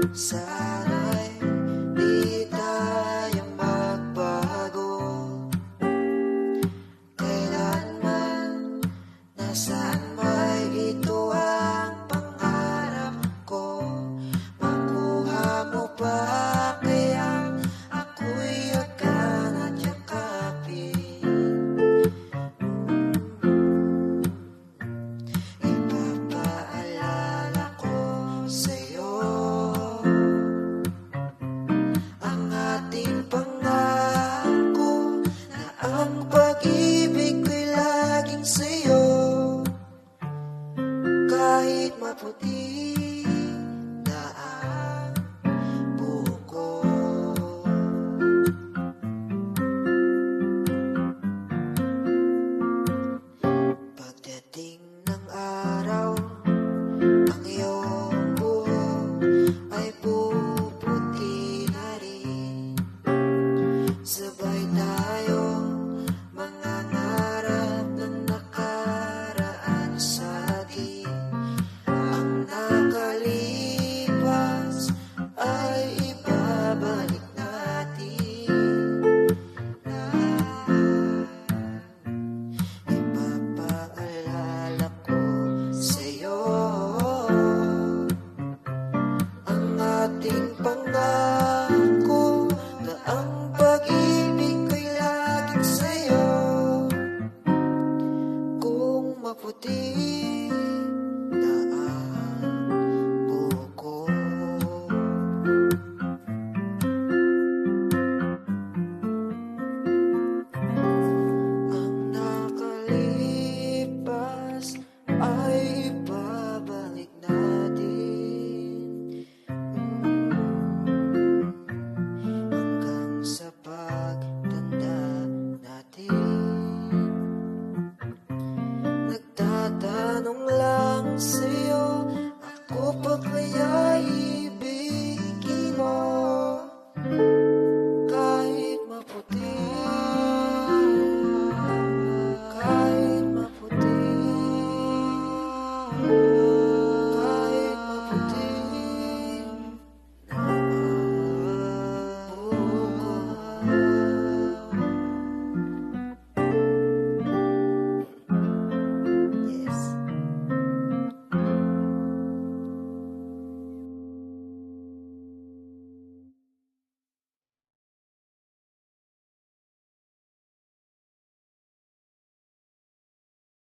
Sana'y di tayo magbago kailanman. Nasaan may ito ang pangarap ko. Makuha mo ba kaya ako'y yakan at yakapin? Ipapaalala ko sa'yo ang ating pangako na ang pag-ibig ko'y laging sa'yo. Kahit maputi na ang buhok ko, pagdating ng araw, ang iyong buhok ay puputi na rin. Sabay tayong mangangarap ng nakaraan sa atin. Ang nakalipas ay ibabalik natin. Ipapaalala ko sa'yo ang ating pangako na ang pag-ibig ko'y laging sa'yo. Kung maputi na ang buhok ko, ang nakalipas ay ibabalik natin. Hanggang sa pagtanda natin, nagtatanong lang sa'yo, ako pa kaya